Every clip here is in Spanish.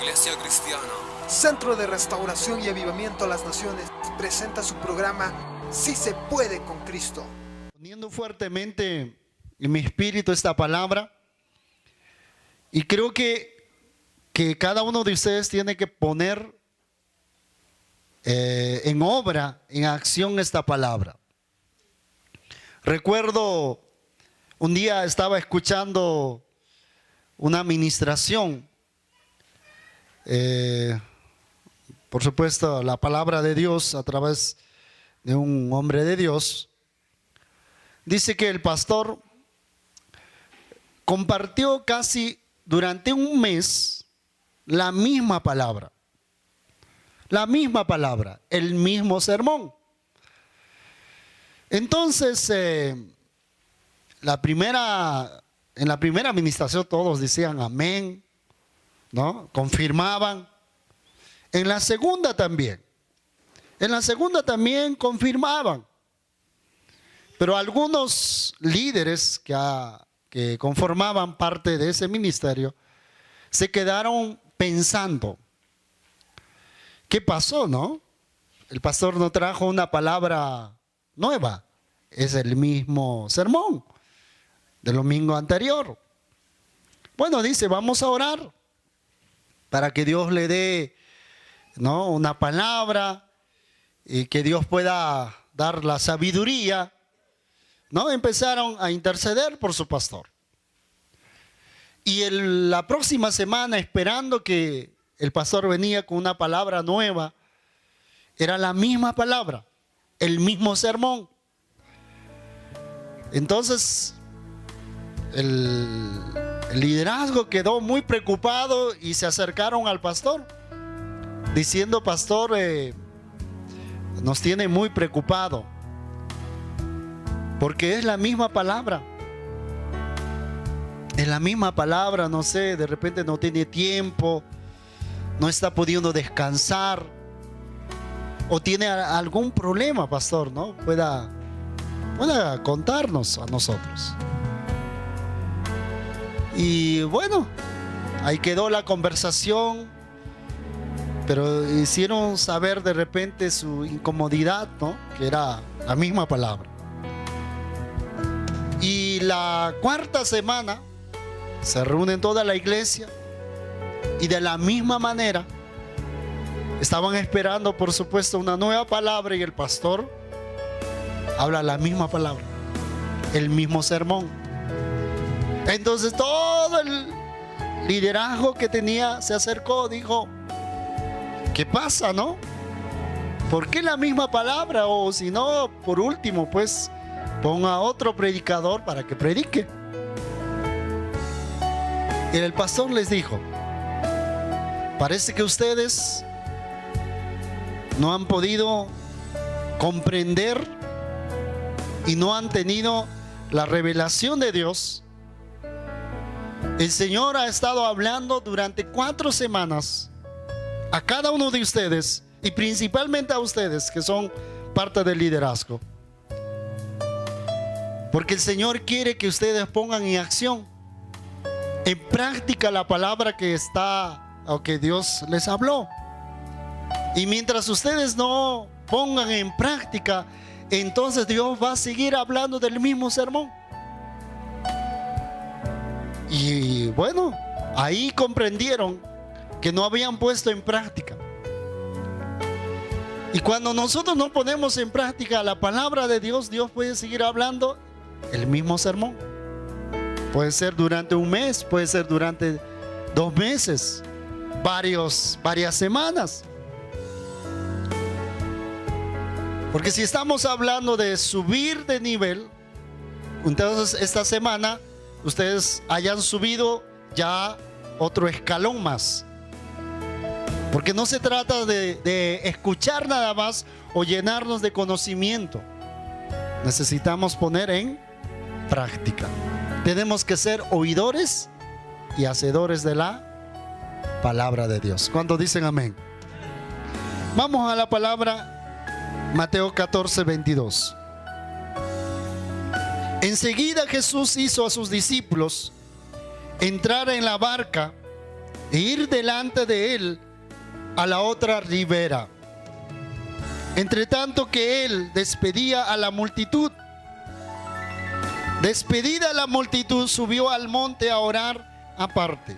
Iglesia Cristiana, Centro de Restauración y Avivamiento a las Naciones, presenta su programa Si se puede con Cristo. Poniendo fuertemente en mi espíritu esta palabra, y creo que cada uno de ustedes tiene que poner en obra, en acción esta palabra. Recuerdo un día estaba escuchando una administración, por supuesto la palabra de Dios a través de un hombre de Dios. Dice que el pastor compartió casi durante un mes la misma palabra, el mismo sermón. Entonces, en la primera administración todos decían amén, ¿no? Confirmaban. En la segunda también confirmaban. Pero algunos líderes que conformaban parte de ese ministerio se quedaron pensando, ¿qué pasó, no? El pastor no trajo una palabra nueva, es el mismo sermón del domingo anterior. Bueno, dice, vamos a orar para que Dios le dé, ¿no?, una palabra y que Dios pueda dar la sabiduría, ¿no? Empezaron a interceder por su pastor. Y la próxima semana, esperando que el pastor venía con una palabra nueva, era la misma palabra, el mismo sermón. Entonces, el liderazgo quedó muy preocupado y se acercaron al pastor, diciendo, pastor, nos tiene muy preocupado, porque es la misma palabra. Es la misma palabra, no sé, de repente no tiene tiempo, no está pudiendo descansar, o tiene algún problema, pastor, ¿no? Pueda contarnos a nosotros. Y bueno, ahí quedó la conversación, pero hicieron saber de repente su incomodidad, ¿no? Que era la misma palabra. Y la cuarta semana se reúnen toda la iglesia y de la misma manera estaban esperando, por supuesto, una nueva palabra, y el pastor habla la misma palabra, el mismo sermón. Entonces todo el liderazgo que tenía se acercó, dijo, ¿qué pasa, no? ¿Por qué la misma palabra? O si no, por último, pues ponga a otro predicador para que predique. Y el pastor les dijo, parece que ustedes no han podido comprender y no han tenido la revelación de Dios. El Señor ha estado hablando durante 4 semanas a cada uno de ustedes, y principalmente a ustedes que son parte del liderazgo, porque el Señor quiere que ustedes pongan en acción, en práctica, la palabra que Dios les habló. Y mientras ustedes no pongan en práctica, entonces Dios va a seguir hablando del mismo sermón. Y bueno, ahí comprendieron que no habían puesto en práctica. Y cuando nosotros no ponemos en práctica la palabra de Dios, Dios puede seguir hablando el mismo sermón. Puede ser durante un mes, puede ser durante 2 meses, varias semanas. Porque si estamos hablando de subir de nivel, entonces esta semana ustedes hayan subido ya otro escalón más. Porque no se trata de escuchar nada más o llenarnos de conocimiento. Necesitamos poner en práctica. Tenemos que ser oidores y hacedores de la palabra de Dios. ¿Cuántos dicen amén? Vamos a la palabra, Mateo 14, 22. Enseguida Jesús hizo a sus discípulos entrar en la barca e ir delante de él a la otra ribera. Entre tanto que él despedía a la multitud, despedida la multitud, subió al monte a orar aparte.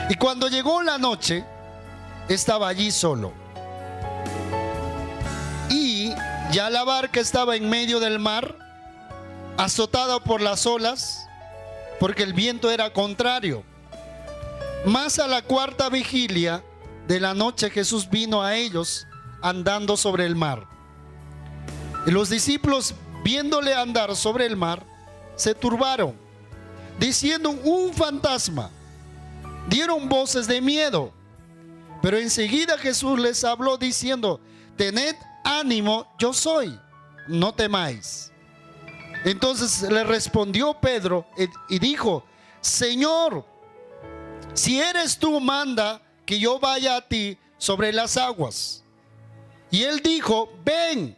Y cuando llegó la noche, estaba allí solo. Y ya la barca estaba en medio del mar, azotada por las olas, porque el viento era contrario. Mas a la cuarta vigilia de la noche Jesús vino a ellos andando sobre el mar. Y los discípulos, viéndole andar sobre el mar, se turbaron, diciendo: un fantasma. Dieron voces de miedo. Pero enseguida Jesús les habló diciendo: tened ánimo, yo soy, no temáis. Entonces le respondió Pedro y dijo: Señor, si eres tú, manda que yo vaya a ti sobre las aguas. Y él dijo: ven.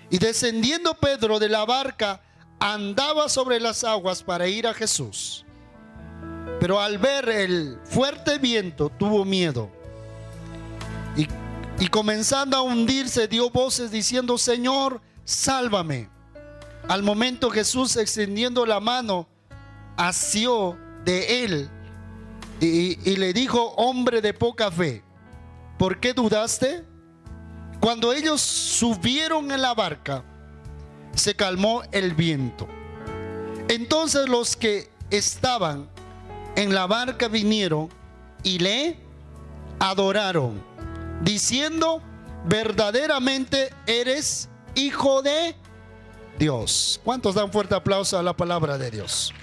Y descendiendo Pedro de la barca, andaba sobre las aguas para ir a Jesús. Pero al ver el fuerte viento, tuvo miedo. Y comenzando a hundirse, dio voces diciendo: Señor, sálvame. Al momento Jesús, extendiendo la mano, asió de él y le dijo: hombre de poca fe, ¿por qué dudaste? Cuando ellos subieron en la barca, se calmó el viento. Entonces los que estaban en la barca vinieron y le adoraron, diciendo: verdaderamente eres Hijo de Dios. ¿Cuántos dan fuerte aplauso a la palabra de Dios?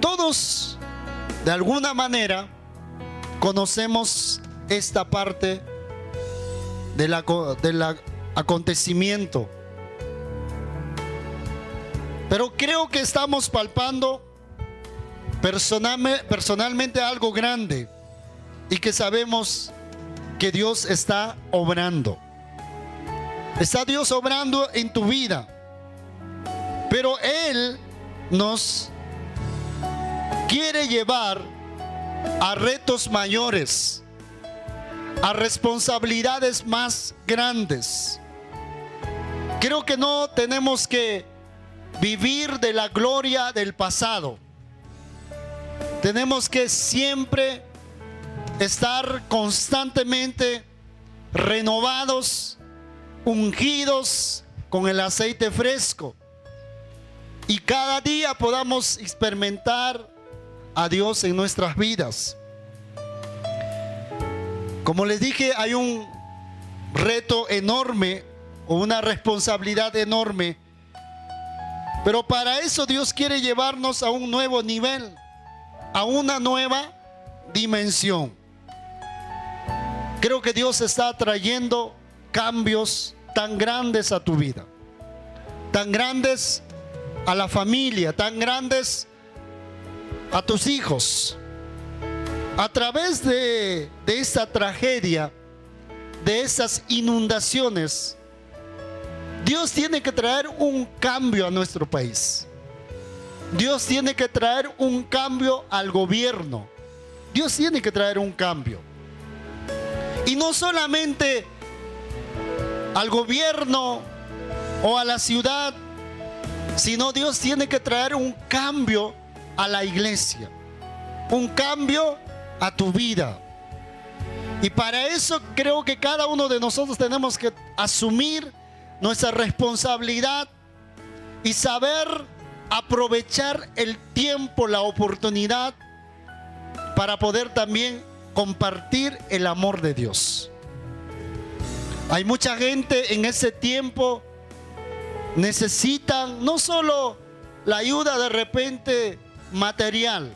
Todos, de alguna manera, conocemos esta parte del acontecimiento. Pero creo que estamos palpando personalmente algo grande y que sabemos que Dios está obrando. Está Dios obrando en tu vida. Pero Él nos quiere llevar a retos mayores, a responsabilidades más grandes. Creo que no tenemos que vivir de la gloria del pasado. Tenemos que siempre estar constantemente renovados, ungidos con el aceite fresco, y cada día podamos experimentar a Dios en nuestras vidas. Como les dije, hay un reto enorme o una responsabilidad enorme, pero para eso Dios quiere llevarnos a un nuevo nivel, a una nueva dimensión. Creo que Dios está trayendo cambios tan grandes a tu vida, tan grandes a la familia, tan grandes a tus hijos. A través de esta tragedia, de esas inundaciones, Dios tiene que traer un cambio a nuestro país. Dios tiene que traer un cambio al gobierno. Dios tiene que traer un cambio. Y no solamente al gobierno o a la ciudad, sino Dios tiene que traer un cambio a la iglesia, un cambio a tu vida. Y para eso creo que cada uno de nosotros tenemos que asumir nuestra responsabilidad y saber aprovechar el tiempo, la oportunidad, para poder también compartir el amor de Dios. Hay mucha gente en ese tiempo necesitan no solo la ayuda de repente material,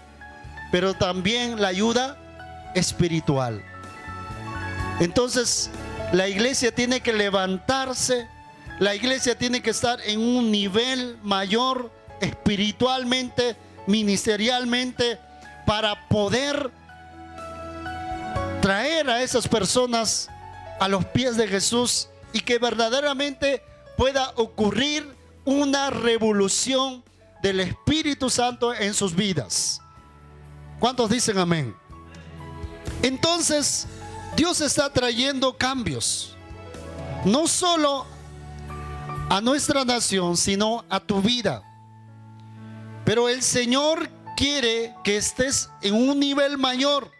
pero también la ayuda espiritual. Entonces la iglesia tiene que levantarse, la iglesia tiene que estar en un nivel mayor espiritualmente, ministerialmente, para poder traer a esas personas a los pies de Jesús y que verdaderamente pueda ocurrir una revolución del Espíritu Santo en sus vidas. ¿Cuántos dicen amén? Entonces, Dios está trayendo cambios, no solo a nuestra nación, sino a tu vida. Pero el Señor quiere que estés en un nivel mayor.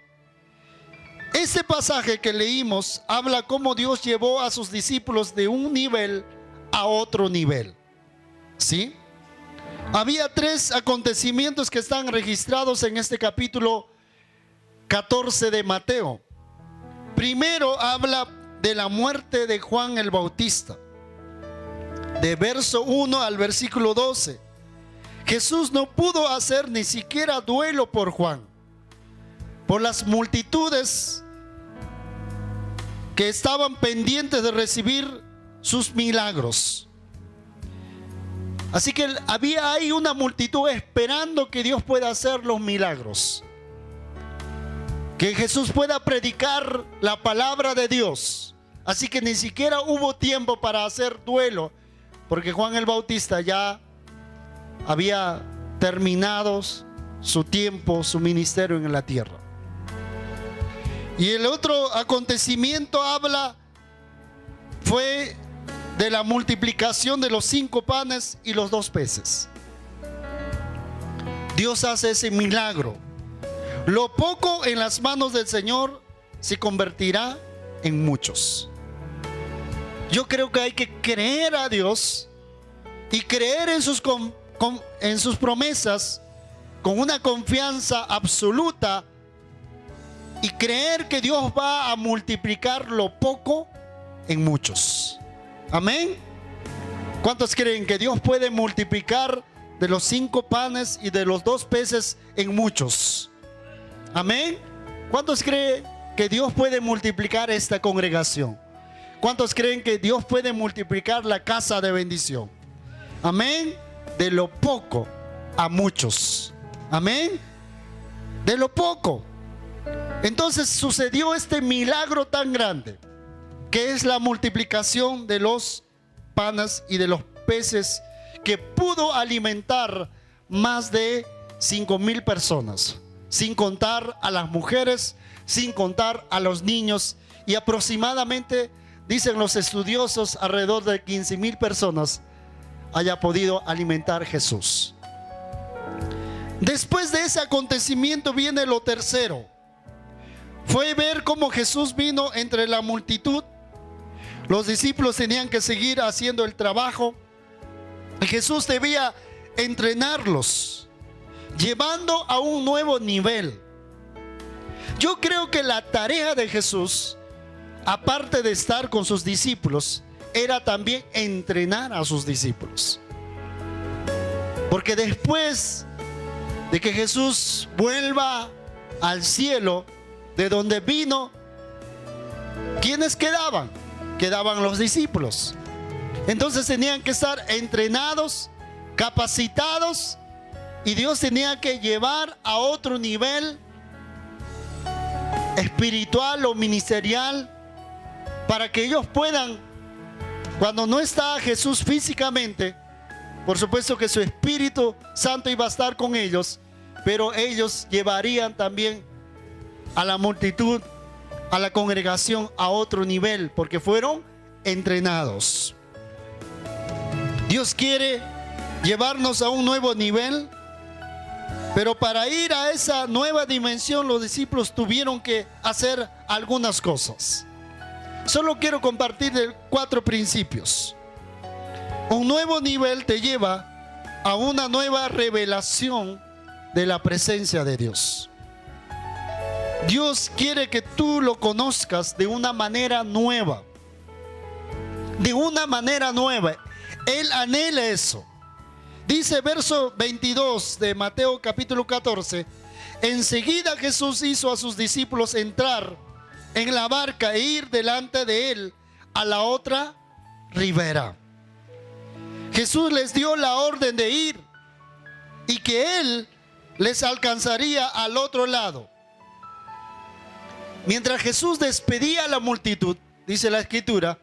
Este pasaje que leímos habla cómo Dios llevó a sus discípulos de un nivel a otro nivel. ¿Sí? Había 3 acontecimientos que están registrados en este capítulo 14 de Mateo. Primero habla de la muerte de Juan el Bautista. De verso 1 al versículo 12. Jesús no pudo hacer ni siquiera duelo por Juan, por las multitudes que estaban pendientes de recibir sus milagros. Así que había ahí una multitud esperando que Dios pueda hacer los milagros, que Jesús pueda predicar la palabra de Dios. Así que ni siquiera hubo tiempo para hacer duelo, porque Juan el Bautista ya había terminado su tiempo, su ministerio en la tierra. Y el otro acontecimiento fue de la multiplicación de los 5 panes y los 2 peces. Dios hace ese milagro. Lo poco en las manos del Señor se convertirá en muchos. Yo creo que hay que creer a Dios y creer en sus promesas con una confianza absoluta, y creer que Dios va a multiplicar lo poco en muchos. Amén. ¿Cuántos creen que Dios puede multiplicar de los 5 panes y de los 2 peces en muchos? Amén. ¿Cuántos creen que Dios puede multiplicar esta congregación? ¿Cuántos creen que Dios puede multiplicar la casa de bendición? Amén. De lo poco a muchos. Amén. De lo poco. Entonces sucedió este milagro tan grande, que es la multiplicación de los panes y de los peces, que pudo alimentar más de 5,000 personas, sin contar a las mujeres, sin contar a los niños, y aproximadamente, dicen los estudiosos, alrededor de 15,000 personas haya podido alimentar Jesús. Después de ese acontecimiento viene lo tercero. Fue ver cómo Jesús vino entre la multitud. Los discípulos tenían que seguir haciendo el trabajo, y Jesús debía entrenarlos, llevando a un nuevo nivel. Yo creo que la tarea de Jesús, aparte de estar con sus discípulos, era también entrenar a sus discípulos. Porque después de que Jesús vuelva al cielo, de donde vino, ¿quiénes quedaban? Quedaban los discípulos. Entonces tenían que estar entrenados, capacitados, y Dios tenía que llevar a otro nivel espiritual o ministerial, para que ellos puedan, cuando no está Jesús físicamente, por supuesto que su Espíritu Santo iba a estar con ellos, pero ellos llevarían también a la multitud, a la congregación, a otro nivel, porque fueron entrenados. Dios quiere llevarnos a un nuevo nivel, pero para ir a esa nueva dimensión, los discípulos tuvieron que hacer algunas cosas. Solo quiero compartir 4 principios. Un nuevo nivel te lleva a una nueva revelación de la presencia de Dios. Dios quiere que tú lo conozcas de una manera nueva. De una manera nueva. Él anhela eso. Dice verso 22 de Mateo capítulo 14. Enseguida Jesús hizo a sus discípulos entrar en la barca e ir delante de él a la otra ribera. Jesús les dio la orden de ir y que él les alcanzaría al otro lado. Mientras Jesús despedía a la multitud, dice la Escritura,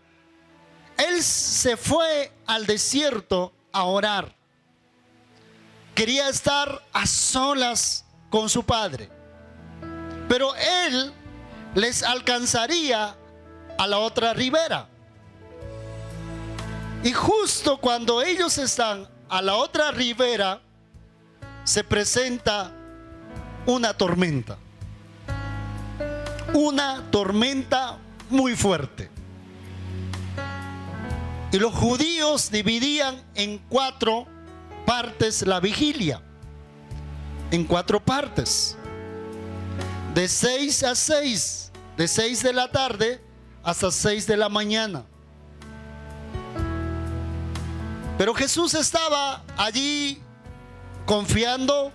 él se fue al desierto a orar. quería estar a solas con su padre. Pero él les alcanzaría a la otra ribera. Y justo cuando ellos están a la otra ribera, se presenta una tormenta. Una tormenta muy fuerte. Y los judíos dividían en 4 partes la vigilia. En 4 partes. De 6 a 6. De 6 de la tarde hasta 6 de la mañana. Pero Jesús estaba allí confiando,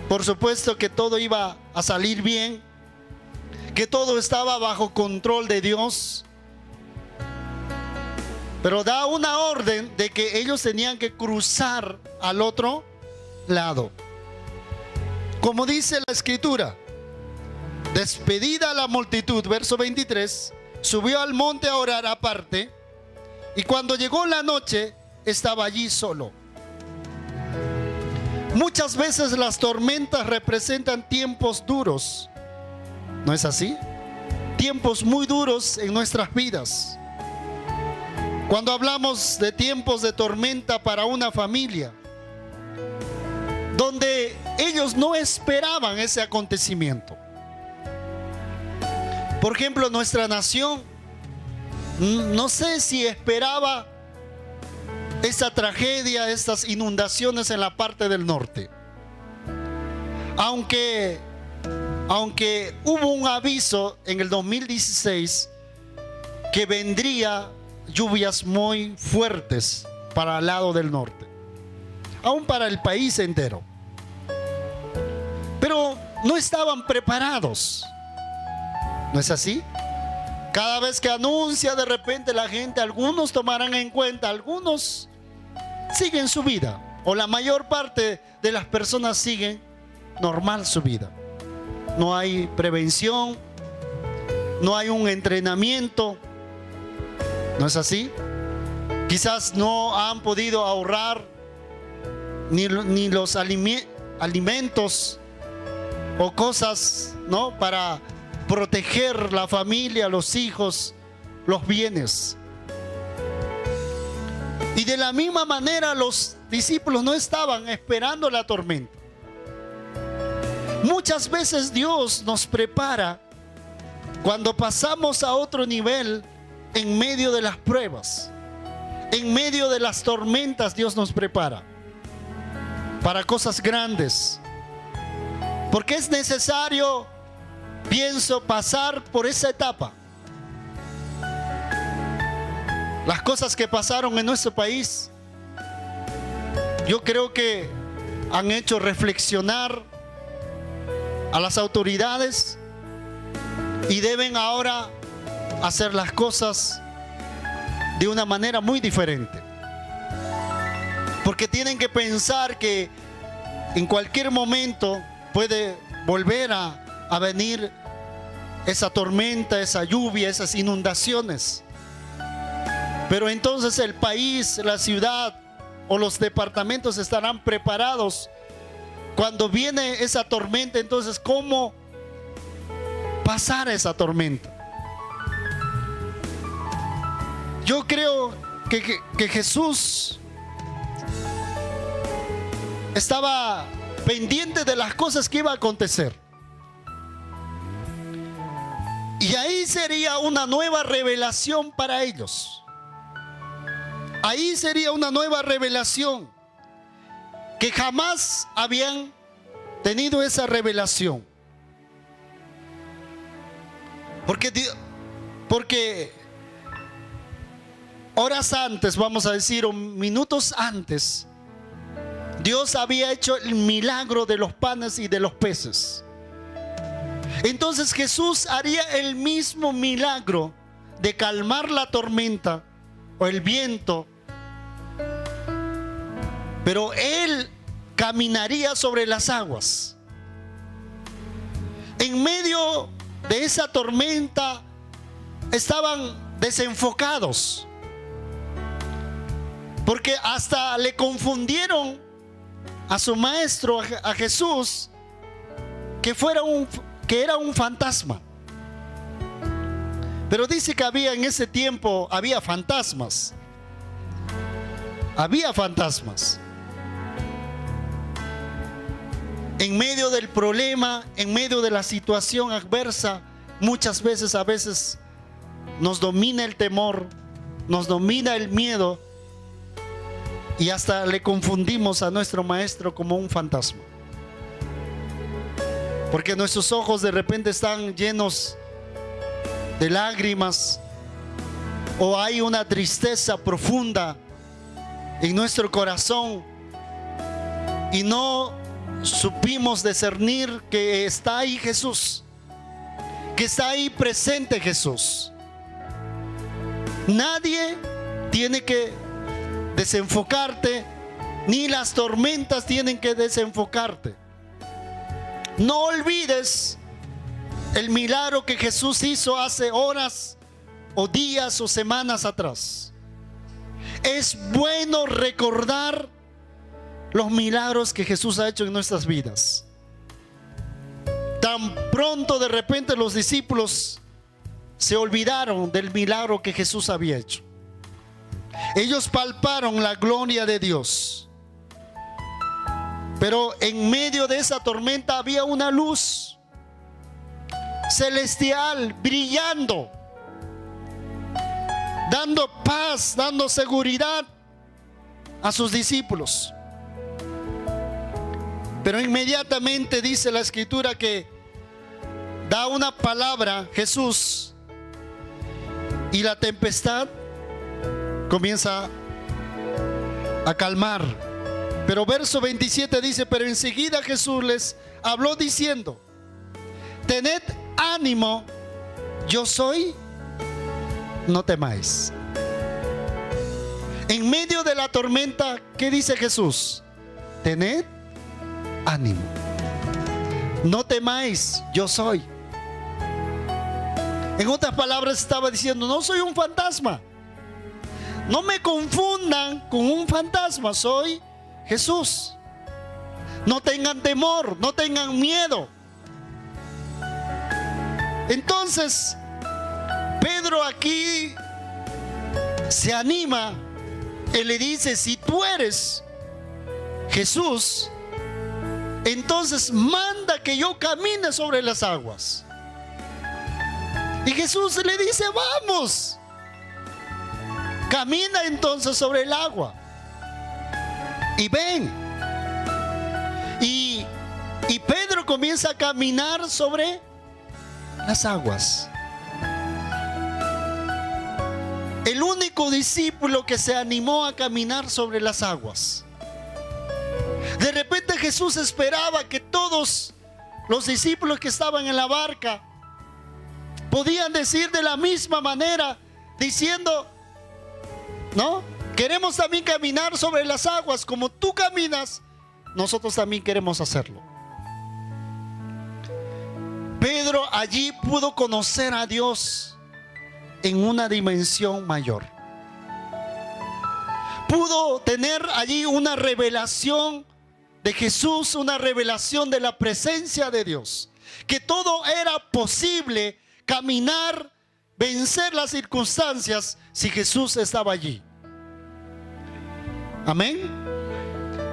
por supuesto que todo iba a salir bien, que todo estaba bajo control de Dios. Pero da una orden de que ellos tenían que cruzar al otro lado. Como dice la escritura, despedida la multitud, verso 23, subió al monte a orar aparte, y cuando llegó la noche, estaba allí solo. Muchas veces las tormentas representan tiempos duros, ¿no es así? Tiempos muy duros en nuestras vidas. Cuando hablamos de tiempos de tormenta para una familia, donde ellos no esperaban ese acontecimiento. Por ejemplo, nuestra nación, no sé si esperaba esa tragedia, estas inundaciones en la parte del norte. Aunque hubo un aviso en el 2016 que vendría lluvias muy fuertes para el lado del norte, aún para el país entero. Pero no estaban preparados, ¿no es así? Cada vez que anuncia, de repente la gente, algunos tomarán en cuenta, algunos siguen su vida, o la mayor parte de las personas siguen normal su vida. No hay prevención, no hay un entrenamiento, ¿no es así? Quizás no han podido ahorrar ni los alimentos o cosas, ¿no?, para proteger la familia, los hijos, los bienes. Y de la misma manera los discípulos no estaban esperando la tormenta. Muchas veces Dios nos prepara cuando pasamos a otro nivel en medio de las pruebas. En medio de las tormentas Dios nos prepara para cosas grandes. Porque es necesario, pienso, pasar por esa etapa. Las cosas que pasaron en nuestro país, yo creo que han hecho reflexionar a las autoridades y deben ahora hacer las cosas de una manera muy diferente. Porque tienen que pensar que en cualquier momento puede volver a venir esa tormenta, esa lluvia, esas inundaciones. Pero entonces el país, la ciudad o los departamentos estarán preparados cuando viene esa tormenta. Entonces, ¿cómo pasar esa tormenta? Yo creo que Jesús estaba pendiente de las cosas que iba a acontecer. Y ahí sería una nueva revelación para ellos. Ahí sería una nueva revelación, que jamás habían tenido esa revelación. Porque horas antes, vamos a decir, o minutos antes, Dios había hecho el milagro de los panes y de los peces. Entonces Jesús haría el mismo milagro de calmar la tormenta o el viento, pero Él caminaría sobre las aguas. En medio de esa tormenta estaban desenfocados, porque hasta le confundieron a su maestro, a Jesús, que era un fantasma. Pero dice que en ese tiempo había fantasmas. Había fantasmas. En medio del problema, en medio de la situación adversa, muchas veces, a veces, nos domina el temor, nos domina el miedo, y hasta le confundimos a nuestro maestro como un fantasma. Porque nuestros ojos de repente están llenos de lágrimas, o hay una tristeza profunda en nuestro corazón y no supimos discernir que está ahí Jesús, que está ahí presente Jesús. Nadie tiene que desenfocarte, ni las tormentas tienen que desenfocarte. No olvides el milagro que Jesús hizo hace horas o días o semanas atrás. Es bueno recordar los milagros que Jesús ha hecho en nuestras vidas. Tan pronto de repente los discípulos se olvidaron del milagro que Jesús había hecho. Ellos palparon la gloria de Dios, pero en medio de esa tormenta había una luz celestial brillando, dando paz, dando seguridad a sus discípulos. Pero inmediatamente dice la Escritura que da una palabra Jesús y la tempestad comienza a calmar. Pero verso 27 dice: pero enseguida Jesús les habló diciendo: tened ánimo, yo soy, no temáis. En medio de la tormenta, ¿qué dice Jesús? Tened ánimo, no temáis, yo soy. En otras palabras estaba diciendo: no soy un fantasma, no me confundan con un fantasma, soy Jesús. No tengan temor, no tengan miedo. Entonces Pedro aquí se anima y le dice: si tú eres Jesús, entonces manda que yo camine sobre las aguas. Y Jesús le dice: vamos. Camina entonces sobre el agua y ven. Y Pedro comienza a caminar sobre las aguas. El único discípulo que se animó a caminar sobre las aguas. De repente Jesús esperaba que todos los discípulos que estaban en la barca podían decir de la misma manera, diciendo: no, queremos también caminar sobre las aguas como tú caminas, nosotros también queremos hacerlo. Pedro allí pudo conocer a Dios en una dimensión mayor. Pudo tener allí una revelación de Jesús, una revelación de la presencia de Dios, que todo era posible caminar, vencer las circunstancias si Jesús estaba allí. Amén.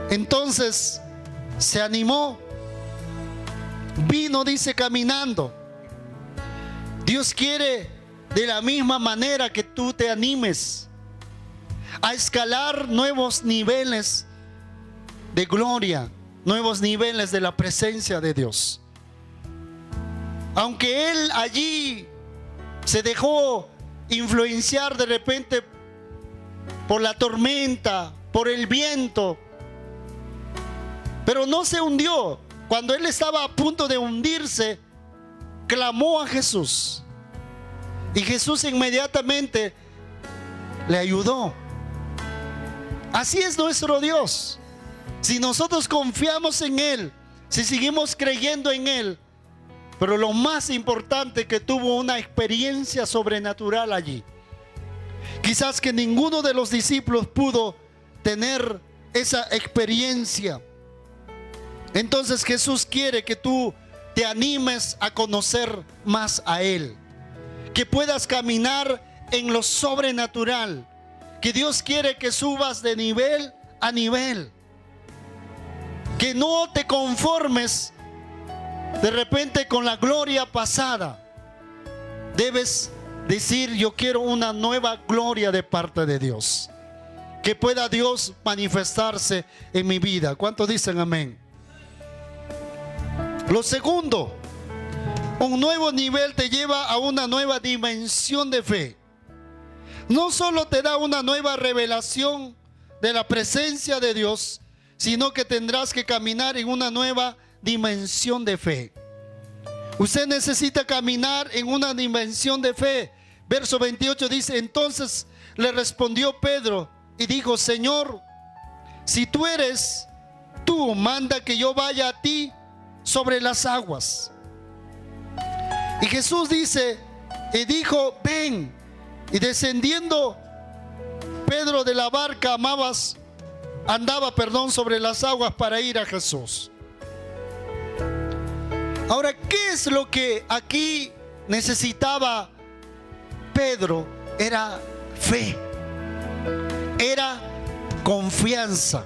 Entonces se animó, vino, dice, caminando. Dios quiere de la misma manera que tú te animes a escalar nuevos niveles de gloria, nuevos niveles de la presencia de Dios. Aunque él allí se dejó influenciar de repente por la tormenta, por el viento, pero no se hundió. Cuando él estaba a punto de hundirse, clamó a Jesús, y Jesús inmediatamente le ayudó. Así es nuestro Dios. Si nosotros confiamos en Él, si seguimos creyendo en Él, pero lo más importante, que tuvo una experiencia sobrenatural allí. Quizás que ninguno de los discípulos pudo tener esa experiencia. Entonces Jesús quiere que tú te animes a conocer más a Él, que puedas caminar en lo sobrenatural, que Dios quiere que subas de nivel a nivel, que no te conformes de repente con la gloria pasada. Debes decir: yo quiero una nueva gloria de parte de Dios, que pueda Dios manifestarse en mi vida. ¿Cuántos dicen amén? Lo segundo, un nuevo nivel te lleva a una nueva dimensión de fe. No solo te da una nueva revelación de la presencia de Dios, sino que tendrás que caminar en una nueva dimensión de fe. Usted necesita caminar en una dimensión de fe. Verso 28 dice: entonces le respondió Pedro y dijo: Señor, si tú eres tú, manda que yo vaya a ti sobre las aguas. Y Jesús dice y dijo: ven. Y descendiendo Pedro de la barca andaba sobre las aguas para ir a Jesús. Ahora, ¿qué es lo que aquí necesitaba Pedro? Era fe, era confianza.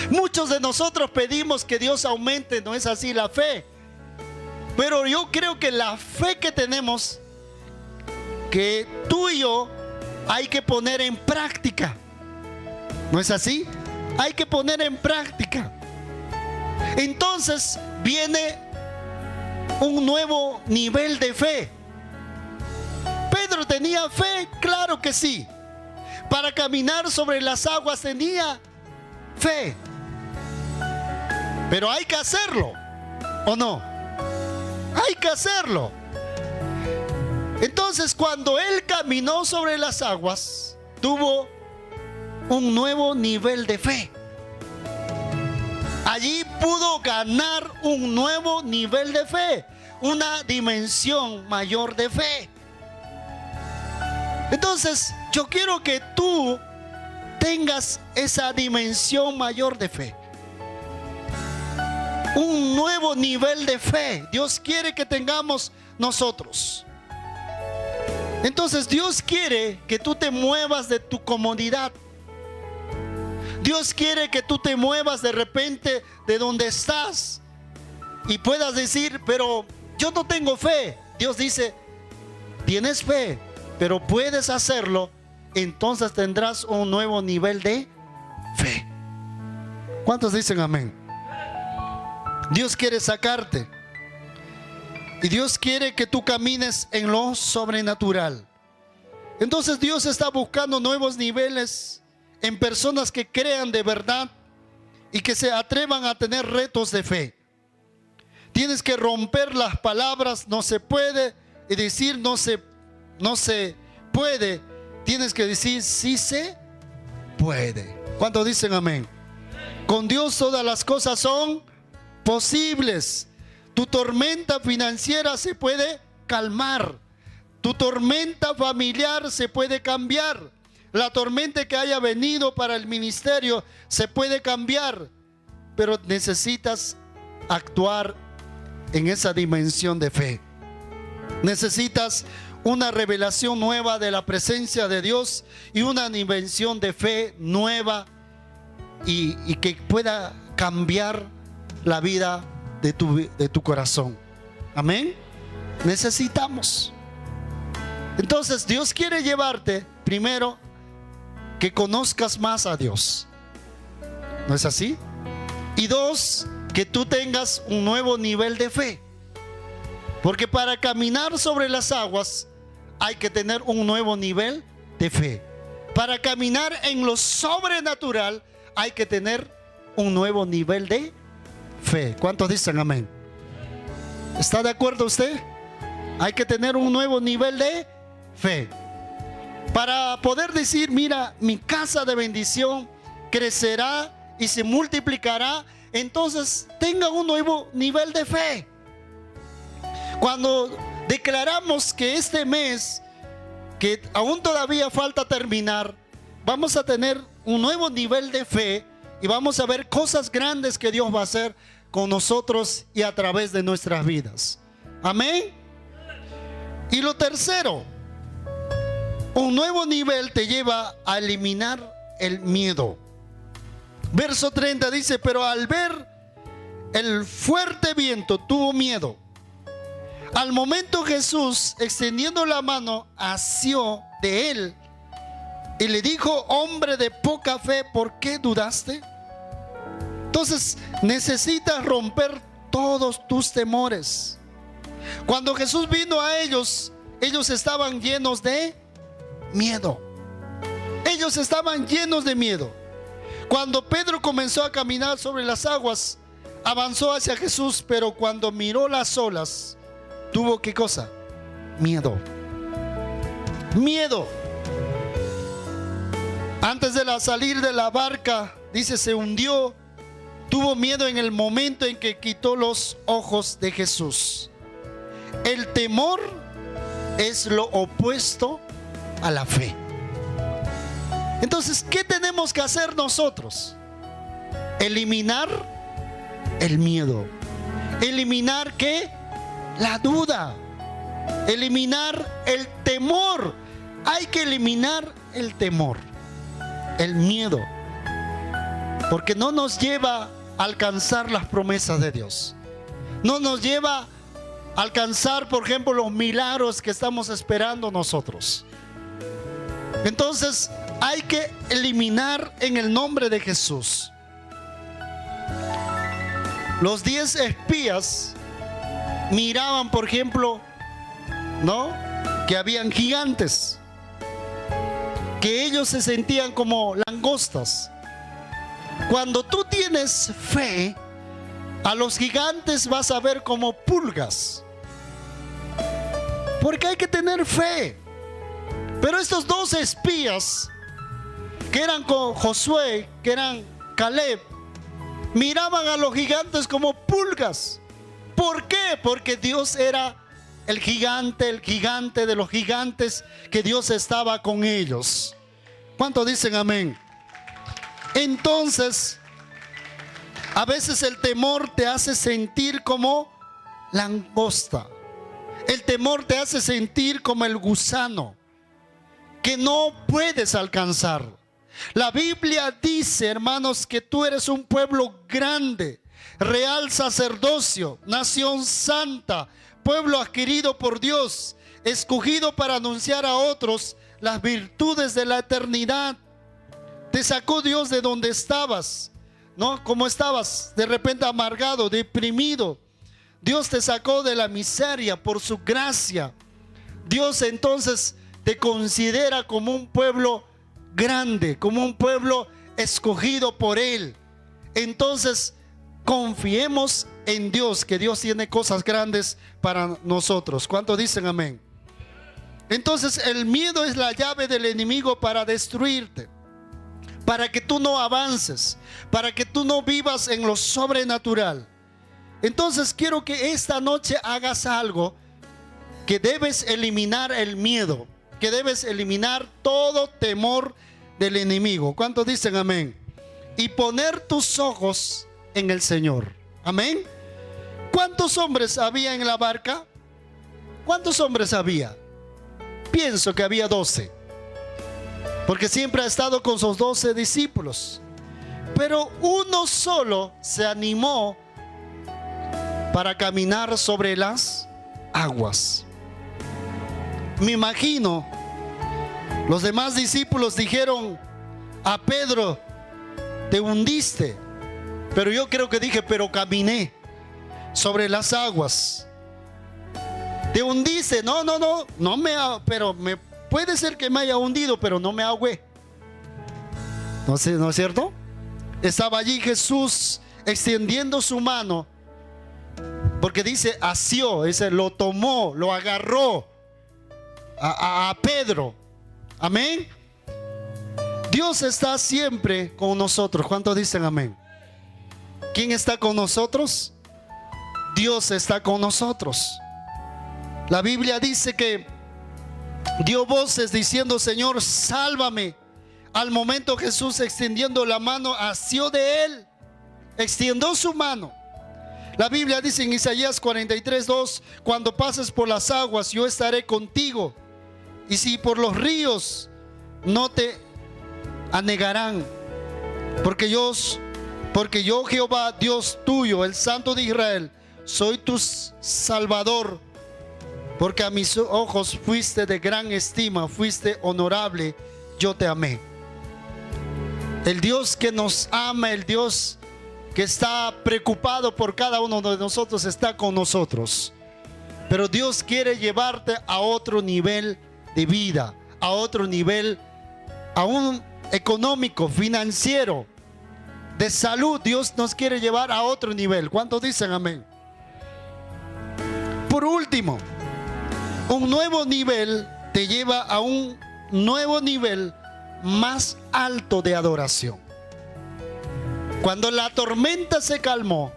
Muchos de nosotros pedimos que Dios aumente, ¿no es así?, la fe. Pero yo creo que la fe que tenemos, que tú y yo hay que poner en práctica. ¿No es así? Hay que poner en práctica. Entonces viene un nuevo nivel de fe. Pedro tenía fe, claro que sí. Para caminar sobre las aguas tenía fe. Pero hay que hacerlo, ¿o no? Hay que hacerlo. Entonces, cuando él caminó sobre las aguas, tuvo un nuevo nivel de fe. Allí pudo ganar un nuevo nivel de fe, una dimensión mayor de fe. Entonces, yo quiero que tú tengas esa dimensión mayor de fe, un nuevo nivel de fe. Dios quiere que tengamos nosotros. Entonces Dios quiere que tú te muevas de tu comodidad. Dios quiere que tú te muevas de repente de donde estás y puedas decir: pero yo no tengo fe. Dios dice: tienes fe, pero puedes hacerlo. Entonces tendrás un nuevo nivel de fe. ¿Cuántos dicen amén? Dios quiere sacarte. Y Dios quiere que tú camines en lo sobrenatural. Entonces Dios está buscando nuevos niveles en personas que crean de verdad y que se atrevan a tener retos de fe. Tienes que romper las palabras "no se puede" y decir no se puede. Tienes que decir "sí se puede". ¿Cuántos dicen amén? Con Dios todas las cosas son posibles. Tu tormenta financiera se puede calmar. Tu tormenta familiar se puede cambiar. La tormenta que haya venido para el ministerio se puede cambiar. Pero necesitas actuar en esa dimensión de fe. Necesitas una revelación nueva de la presencia de Dios y una dimensión de fe nueva y que pueda cambiar la vida de tu corazón. Amén. Necesitamos. Entonces Dios quiere llevarte primero que conozcas más a Dios. ¿No es así? Y dos, que tú tengas un nuevo nivel de fe. Porque para caminar sobre las aguas hay que tener un nuevo nivel de fe. Para caminar en lo sobrenatural hay que tener un nuevo nivel de fe. ¿Cuántos dicen amén? ¿Está de acuerdo usted? Hay que tener un nuevo nivel de fe para poder decir: mira, mi casa de bendición crecerá y se multiplicará. Entonces tenga un nuevo nivel de fe. Cuando declaramos que este mes, que aún todavía falta terminar, vamos a tener un nuevo nivel de fe y vamos a ver cosas grandes que Dios va a hacer con nosotros y a través de nuestras vidas. Amén. Y lo tercero, un nuevo nivel te lleva a eliminar el miedo. Verso 30 dice: pero al ver el fuerte viento tuvo miedo. Al momento Jesús, extendiendo la mano, asió de él y le dijo: hombre de poca fe, ¿por qué dudaste? Entonces necesitas romper todos tus temores. Cuando Jesús vino a ellos, ellos estaban llenos de miedo. Ellos estaban llenos de miedo. Cuando Pedro comenzó a caminar sobre las aguas, avanzó hacia Jesús, pero cuando miró las olas, tuvo ¿qué cosa? Miedo. Miedo. Antes de salir de la barca, dice, se hundió. Tuvo miedo en el momento en que quitó los ojos de Jesús. El temor es lo opuesto a la fe. Entonces, ¿qué tenemos que hacer nosotros? Eliminar el miedo. Eliminar ¿qué? La duda. Eliminar el temor. Hay que eliminar el temor, el miedo, porque no nos lleva a alcanzar las promesas de Dios. No nos lleva a alcanzar, por ejemplo, los milagros que estamos esperando nosotros. Entonces hay que eliminar en el nombre de Jesús. Los 10 espías miraban, por ejemplo, ¿no?, que habían gigantes, que ellos se sentían como langostas. Cuando tú tienes fe, a los gigantes vas a ver como pulgas, porque hay que tener fe. Pero estos 2 espías, que eran con Josué, que eran Caleb, miraban a los gigantes como pulgas. ¿Por qué? Porque Dios era el gigante de los gigantes, que Dios estaba con ellos. ¿Cuántos dicen amén? Entonces, a veces el temor te hace sentir como langosta. El temor te hace sentir como el gusano, que no puedes alcanzar. La Biblia dice, hermanos, que tú eres un pueblo grande, real sacerdocio, nación santa, pueblo adquirido por Dios, escogido para anunciar a otros las virtudes de la eternidad. Te sacó Dios de donde estabas, ¿no? Como estabas de repente amargado, deprimido. Dios te sacó de la miseria por su gracia. Dios entonces te considera como un pueblo grande, como un pueblo escogido por Él. Entonces, confiemos en Dios, que Dios tiene cosas grandes para nosotros. ¿Cuántos dicen amén? Entonces, el miedo es la llave del enemigo para destruirte, para que tú no avances, para que tú no vivas en lo sobrenatural. Entonces, quiero que esta noche hagas algo, que debes eliminar el miedo, que debes eliminar todo temor del enemigo. ¿Cuántos dicen amén? Y poner tus ojos en el Señor. Amén. ¿Cuántos hombres había en la barca? ¿Cuántos hombres había? Pienso que había 12, porque siempre ha estado con sus 12 discípulos. Pero uno solo se animó para caminar sobre las aguas. Me imagino, los demás discípulos dijeron a Pedro: te hundiste. Pero yo creo que dije: pero caminé sobre las aguas. Te hundiste. Pero puede ser que me haya hundido, pero no me ahogué. ¿No es cierto? Estaba allí Jesús extendiendo su mano, porque dice asió, lo tomó, lo agarró a Pedro. Amén. Dios está siempre con nosotros. ¿Cuántos dicen amén? ¿Quién está con nosotros? Dios está con nosotros. La Biblia dice que dio voces diciendo: Señor, sálvame. al momento Jesús, extendiendo la mano, asió de él, extendió su mano. La Biblia dice en Isaías 43:2: cuando pases por las aguas, yo estaré contigo, y si por los ríos, no te anegarán, porque yo Jehová, Dios tuyo, el Santo de Israel, soy tu Salvador, porque a mis ojos fuiste de gran estima, fuiste honorable, yo te amé. El Dios que nos ama, el Dios que está preocupado por cada uno de nosotros, está con nosotros. Pero Dios quiere llevarte a otro nivel de vida, a otro nivel, aún económico, financiero, de salud. Dios nos quiere llevar a otro nivel. ¿Cuántos dicen amén? Por último, un nuevo nivel te lleva a un nuevo nivel más alto de adoración. Cuando la tormenta se calmó,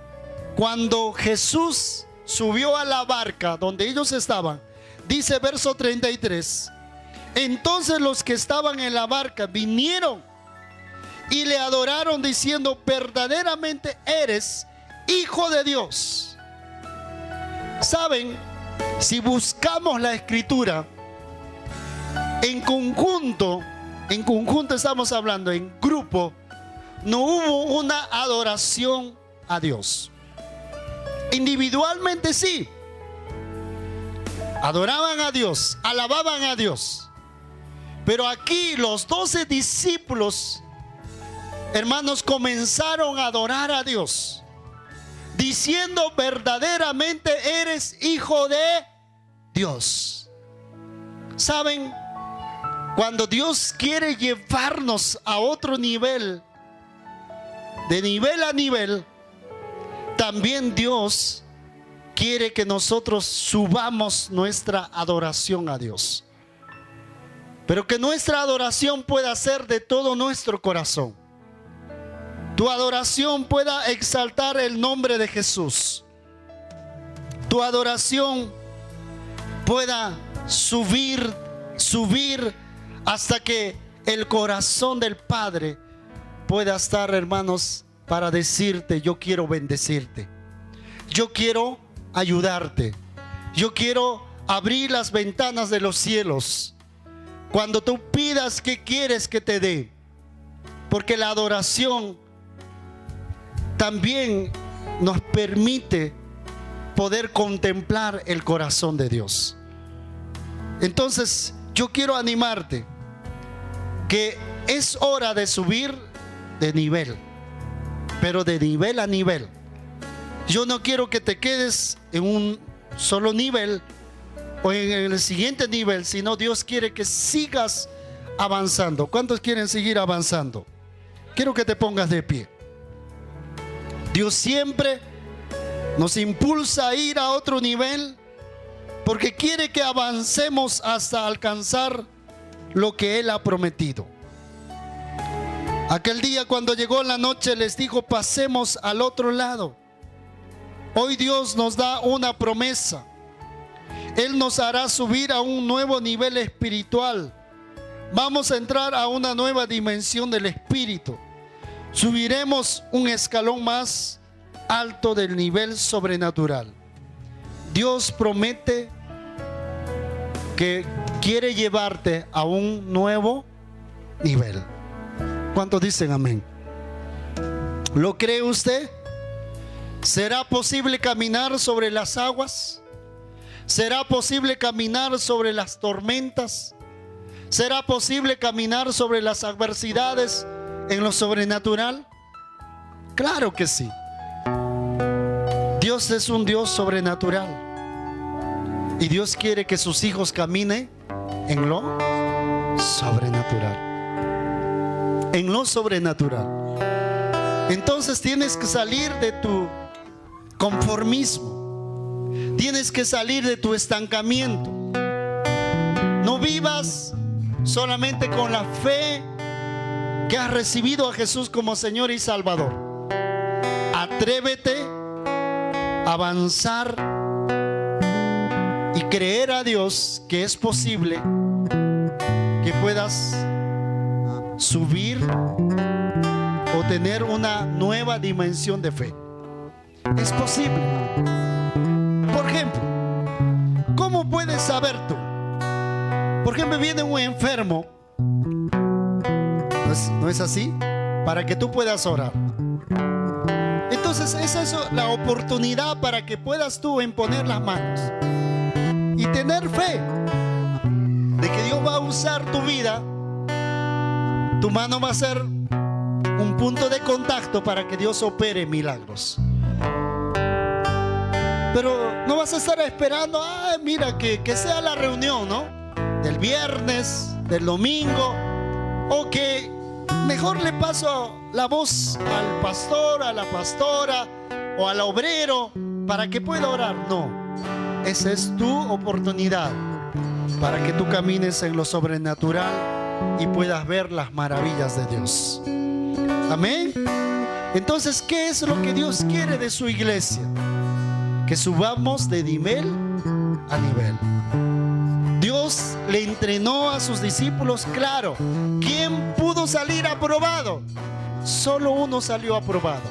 cuando Jesús subió a la barca donde ellos estaban, dice verso 33: entonces los que estaban en la barca vinieron y le adoraron diciendo: verdaderamente eres Hijo de Dios. Saben, si buscamos la escritura en conjunto estamos hablando, en grupo, no hubo una adoración a Dios. Individualmente sí, adoraban a Dios, alababan a Dios. Pero aquí los 12 discípulos, hermanos, comenzaron a adorar a Dios, diciendo: verdaderamente eres Hijo de Dios. ¿Saben? Cuando Dios quiere llevarnos a otro nivel, de nivel a nivel, también Dios quiere que nosotros subamos nuestra adoración a Dios. Pero que nuestra adoración pueda ser de todo nuestro corazón. Tu adoración pueda exaltar el nombre de Jesús. Tu adoración pueda subir hasta que el corazón del Padre pueda estar, hermanos, para decirte: yo quiero bendecirte, yo quiero ayudarte, yo quiero abrir las ventanas de los cielos cuando tú pidas qué quieres que te dé. Porque la adoración también nos permite poder contemplar el corazón de Dios. Entonces yo quiero animarte que es hora de subir de nivel, pero de nivel a nivel. Yo no quiero que te quedes en un solo nivel o en el siguiente nivel, sino Dios quiere que sigas avanzando. ¿Cuántos quieren seguir avanzando? Quiero que te pongas de pie. Dios siempre nos impulsa a ir a otro nivel porque quiere que avancemos hasta alcanzar lo que Él ha prometido. Aquel día, cuando llegó la noche, les dijo: pasemos al otro lado. Hoy Dios nos da una promesa. Él nos hará subir a un nuevo nivel espiritual. Vamos a entrar a una nueva dimensión del espíritu. Subiremos un escalón más alto del nivel sobrenatural. Dios promete que quiere llevarte a un nuevo nivel. ¿Cuántos dicen amén? ¿Lo cree usted? ¿Será posible caminar sobre las aguas? ¿Será posible caminar sobre las tormentas? ¿Será posible caminar sobre las adversidades en lo sobrenatural? Claro que sí. Dios es un Dios sobrenatural. Y Dios quiere que sus hijos caminen en lo sobrenatural. En lo sobrenatural. Entonces tienes que salir de tu conformismo. Tienes que salir de tu estancamiento. No vivas solamente con la fe que has recibido a Jesús como Señor y Salvador. Atrévete a avanzar y creer a Dios que es posible que puedas subir o tener una nueva dimensión de fe. Es posible. Por ejemplo, ¿cómo puedes saber tú? Por ejemplo, viene un enfermo, ¿no es así? Para que tú puedas orar. Entonces esa es la oportunidad para que puedas tú imponer las manos y tener fe de que Dios va a usar tu vida. Tu mano va a ser un punto de contacto para que Dios opere milagros. Pero no vas a estar esperando, mira, que sea la reunión, ¿no? Del viernes, del domingo, o que mejor le paso la voz al pastor, a la pastora o al obrero para que pueda orar. No, esa es tu oportunidad para que tú camines en lo sobrenatural y puedas ver las maravillas de Dios. Amén. Entonces, ¿qué es lo que Dios quiere de su iglesia? Que subamos de nivel a nivel. Dios le entrenó a sus discípulos, claro. ¿Quién pudo salir aprobado? Solo uno salió aprobado: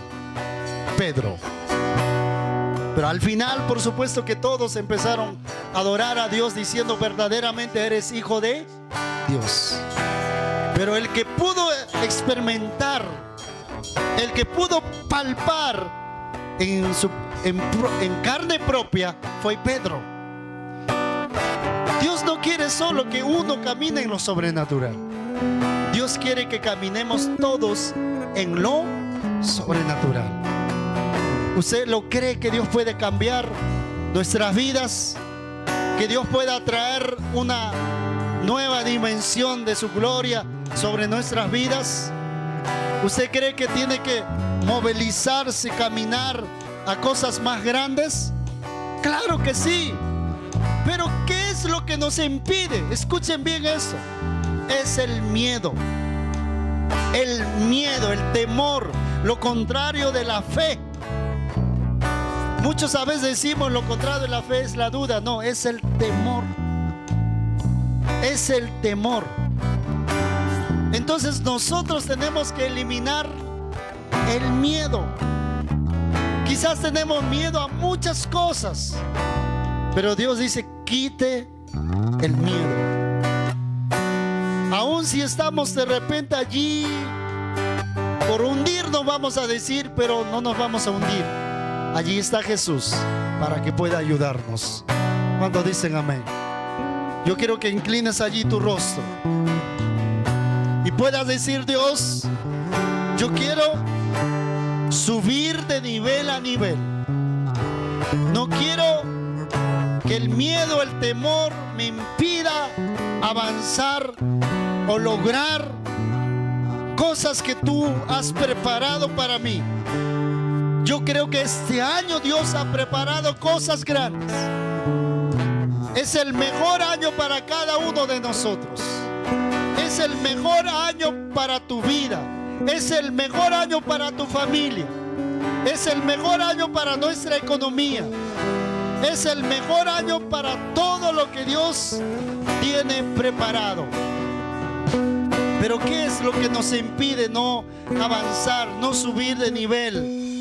Pedro. Pero al final, por supuesto que todos empezaron a adorar a Dios diciendo: verdaderamente eres hijo de Dios. Pero el que pudo experimentar, el que pudo palpar en carne propia, fue Pedro. Dios no quiere solo que uno camine en lo sobrenatural. Dios quiere que caminemos todos en lo sobrenatural. ¿Usted lo cree que Dios puede cambiar nuestras vidas? ¿Que Dios pueda traer una nueva dimensión de su gloria sobre nuestras vidas? ¿Usted cree que tiene que movilizarse, caminar a cosas más grandes? Claro que sí. Pero ¿qué es lo que nos impide? Escuchen bien eso. Es el miedo. El miedo, el temor, lo contrario de la fe. Muchos a veces decimos lo contrario de la fe es la duda. No, es el temor. Es el temor. Entonces nosotros tenemos que eliminar el miedo. Quizás tenemos miedo a muchas cosas, pero Dios dice: quite el miedo. Aun si estamos de repente allí por hundirnos, vamos a decir, pero no nos vamos a hundir. Allí está Jesús para que pueda ayudarnos. ¿Cuántos dicen amén? Yo quiero que inclines allí tu rostro y puedas decir: Dios, yo quiero subir de nivel a nivel. No quiero que el miedo, el temor me impida avanzar o lograr cosas que tú has preparado para mí. Yo creo que este año Dios ha preparado cosas grandes. Es el mejor año para cada uno de nosotros. Es el mejor año para tu vida. Es el mejor año para tu familia. Es el mejor año para nuestra economía. Es el mejor año para todo lo que Dios tiene preparado. Pero ¿qué es lo que nos impide no avanzar, no subir de nivel?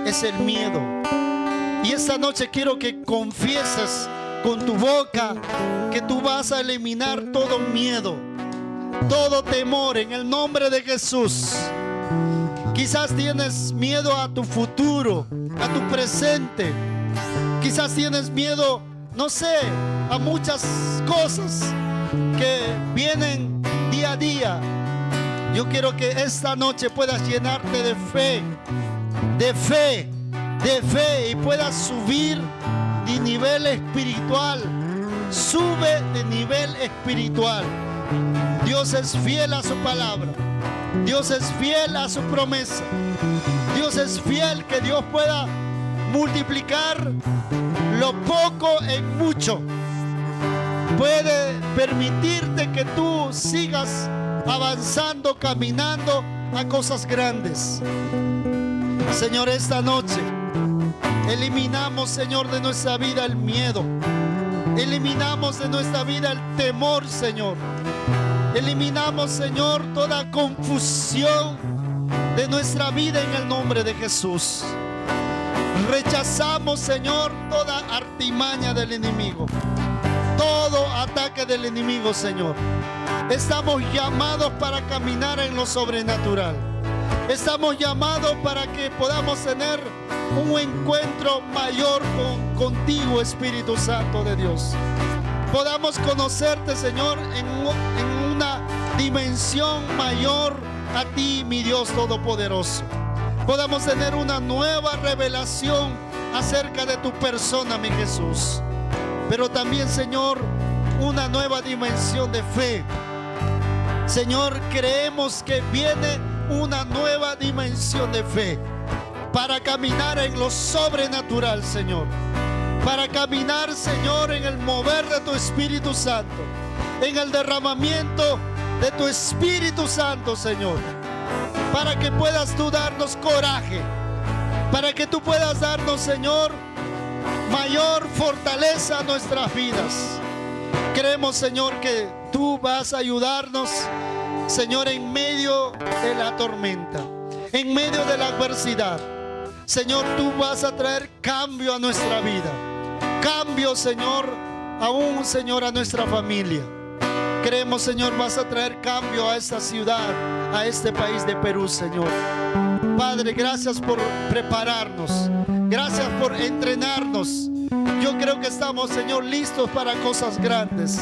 Es el miedo. Y esta noche quiero que confieses con tu boca que tú vas a eliminar todo miedo, todo temor en el nombre de Jesús. Quizás tienes miedo a tu futuro, a tu presente. Quizás tienes miedo, no sé, a muchas cosas que vienen día a día. Yo quiero que esta noche puedas llenarte de fe, de fe, de fe, y puedas subir de nivel espiritual. Sube de nivel espiritual. Dios es fiel a su palabra. Dios es fiel a su promesa. Dios es fiel que Dios pueda multiplicar lo poco en mucho. Puede permitirte que tú sigas avanzando, caminando a cosas grandes. Señor, esta noche eliminamos, Señor, de nuestra vida el miedo. Eliminamos de nuestra vida el temor, Señor. Eliminamos, Señor, toda confusión de nuestra vida en el nombre de Jesús. Rechazamos, Señor, toda artimaña del enemigo, todo ataque del enemigo, Señor. Estamos llamados para caminar en lo sobrenatural. Estamos llamados para que podamos tener un encuentro mayor contigo, Espíritu Santo de Dios. Podamos conocerte, Señor, en una dimensión mayor a ti, mi Dios Todopoderoso. Podamos tener una nueva revelación acerca de tu persona, mi Jesús. Pero también, Señor, una nueva dimensión de fe. Señor, creemos que viene una nueva dimensión de fe para caminar en lo sobrenatural, Señor. Para caminar, Señor, en el mover de tu Espíritu Santo, en el derramamiento de tu Espíritu Santo, Señor. Para que puedas tú darnos coraje, para que tú puedas darnos, Señor, mayor fortaleza a nuestras vidas. Creemos, Señor, que tú vas a ayudarnos, Señor, en medio de la tormenta, en medio de la adversidad. Señor, tú vas a traer cambio a nuestra vida. Cambio, Señor, aún, Señor, a nuestra familia. Creemos, Señor, vas a traer cambio a esta ciudad, a este país de Perú, Señor. Padre, gracias por prepararnos. Gracias por entrenarnos. Yo creo que estamos, Señor, listos para cosas grandes.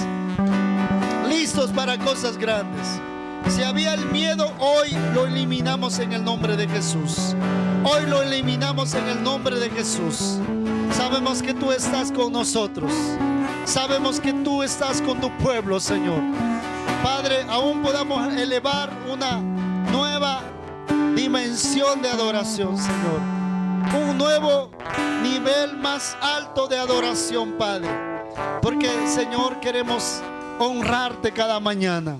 Listos para cosas grandes. Si había el miedo, hoy lo eliminamos en el nombre de Jesús. Hoy lo eliminamos en el nombre de Jesús. Sabemos que tú estás con nosotros. Sabemos que tú estás con tu pueblo, Señor. Padre, aún podamos elevar una nueva dimensión de adoración, Señor. Un nuevo nivel más alto de adoración, Padre. Porque, Señor, queremos honrarte cada mañana,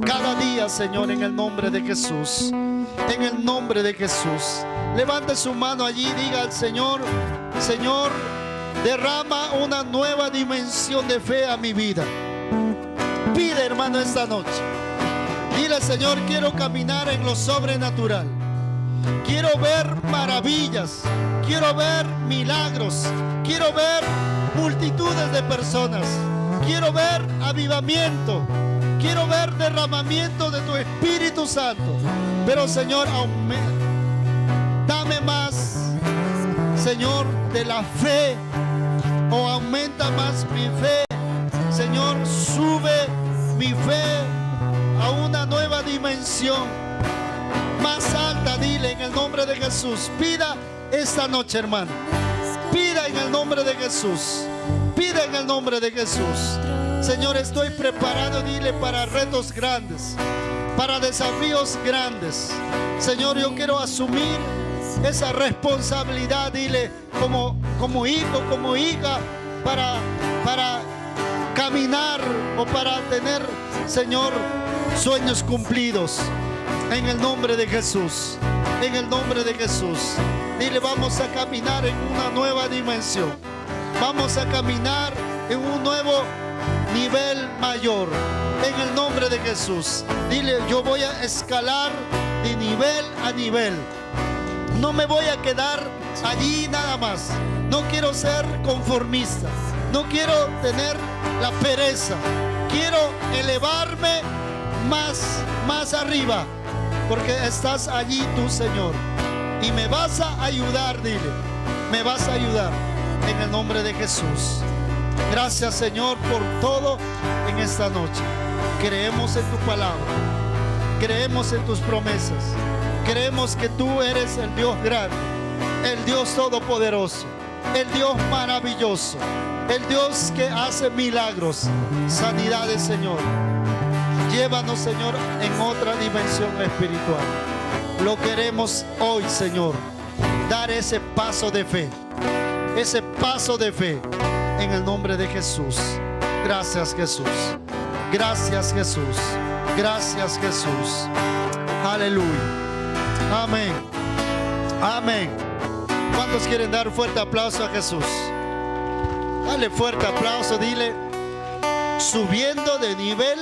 cada día, Señor, en el nombre de Jesús. En el nombre de Jesús. Levante su mano allí y diga al Señor: Señor, derrama una nueva dimensión de fe a mi vida. Pide, hermano, esta noche. Dile: Señor, quiero caminar en lo sobrenatural. Quiero ver maravillas. Quiero ver milagros. Quiero ver multitudes de personas. Quiero ver avivamiento. Quiero ver derramamiento de tu Espíritu Santo. Pero, Señor, dame más, Señor, de la fe. O aumenta más mi fe. Señor, sube mi fe a una nueva dimensión más alta. Dile en el nombre de Jesús. Pida esta noche, hermano. Pida en el nombre de Jesús. Pida en el nombre de Jesús. Señor, estoy preparado, dile, para retos grandes, para desafíos grandes. Señor, yo quiero asumir esa responsabilidad, dile, como hijo, como hija, para caminar o para tener, Señor, sueños cumplidos. En el nombre de Jesús. En el nombre de Jesús. Dile: vamos a caminar en una nueva dimensión. Vamos a caminar en un nuevo nivel mayor. En el nombre de Jesús. Dile: yo voy a escalar de nivel a nivel. No me voy a quedar allí nada más. No quiero ser conformista. No quiero tener la pereza. Quiero elevarme más arriba. Porque estás allí tú, Señor. Y me vas a ayudar, dile. Me vas a ayudar. En el nombre de Jesús. Gracias, Señor, por todo en esta noche. Creemos en tu palabra. Creemos en tus promesas. Creemos que tú eres el Dios grande, el Dios todopoderoso, el Dios maravilloso, el Dios que hace milagros, sanidades, Señor. Llévanos, Señor, en otra dimensión espiritual. Lo queremos hoy, Señor. Dar ese paso de fe. Ese paso de fe. En el nombre de Jesús. Gracias, Jesús. Gracias, Jesús. Gracias, Jesús. Aleluya. Amén. Amén. ¿Cuántos quieren dar un fuerte aplauso a Jesús? Dale fuerte aplauso. Dile: subiendo de nivel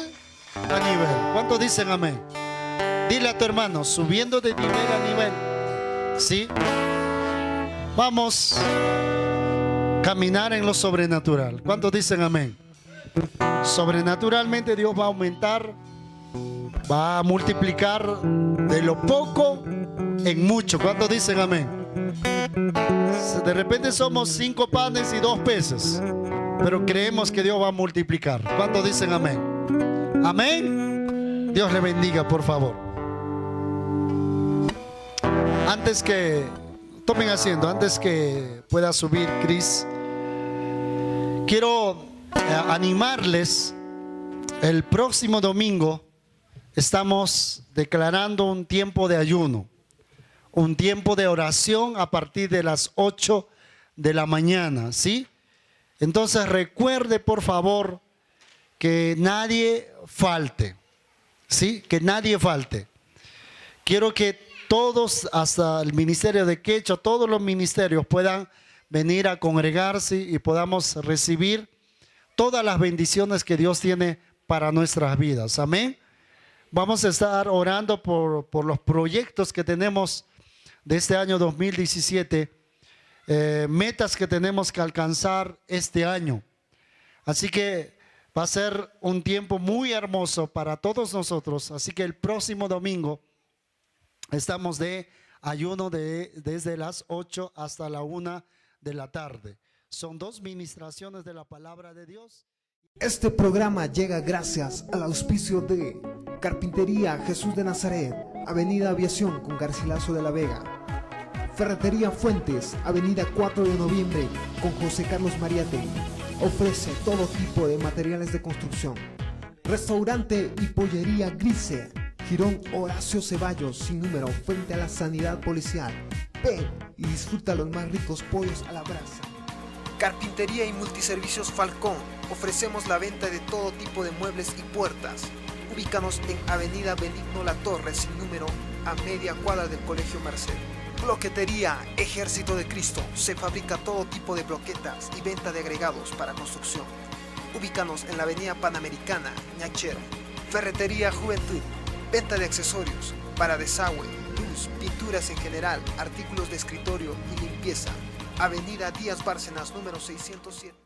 a nivel. ¿Cuántos dicen amén? Dile a tu hermano, subiendo de nivel a nivel. ¿Sí? Vamos a caminar en lo sobrenatural. ¿Cuántos dicen amén? Sobrenaturalmente Dios va a aumentar, va a multiplicar de lo poco en mucho. ¿Cuántos dicen amén? De repente somos 5 panes y 2 peces, pero creemos que Dios va a multiplicar. ¿Cuántos dicen amén? Amén. Dios le bendiga, por favor. Antes que tomen asiento, antes que pueda subir Cris, quiero animarles. El próximo domingo estamos declarando un tiempo de ayuno, un tiempo de oración a partir de las 8 de la mañana, ¿sí? Entonces recuerde, por favor, que nadie falte, ¿sí? Que nadie falte. Quiero que todos, hasta el ministerio de Quechua, todos los ministerios puedan venir a congregarse y podamos recibir todas las bendiciones que Dios tiene para nuestras vidas. Amén. Vamos a estar orando por los proyectos que tenemos de este año 2017, metas que tenemos que alcanzar este año. Así que va a ser un tiempo muy hermoso para todos nosotros. Así que el próximo domingo estamos de ayuno desde las 8 hasta la 1 de la tarde. Son 2 ministraciones de la palabra de Dios. Este programa llega gracias al auspicio de Carpintería Jesús de Nazaret, Avenida Aviación con Garcilaso de la Vega. Ferretería Fuentes, Avenida 4 de Noviembre con José Carlos Mariate. Ofrece todo tipo de materiales de construcción. Restaurante y pollería Grise, Girón Horacio Ceballos, sin número, frente a la Sanidad Policial. Ven y disfruta los más ricos pollos a la brasa. Carpintería y Multiservicios Falcón. Ofrecemos la venta de todo tipo de muebles y puertas. Ubícanos en Avenida Benigno La Torre, sin número, a media cuadra del Colegio Merced. Bloquetería Ejército de Cristo. Se fabrica todo tipo de bloquetas y venta de agregados para construcción. Ubícanos en la Avenida Panamericana, Ñachero. Ferretería Juventud. Venta de accesorios para desagüe, luz, pinturas en general, artículos de escritorio y limpieza. Avenida Díaz Bárcenas, número 607.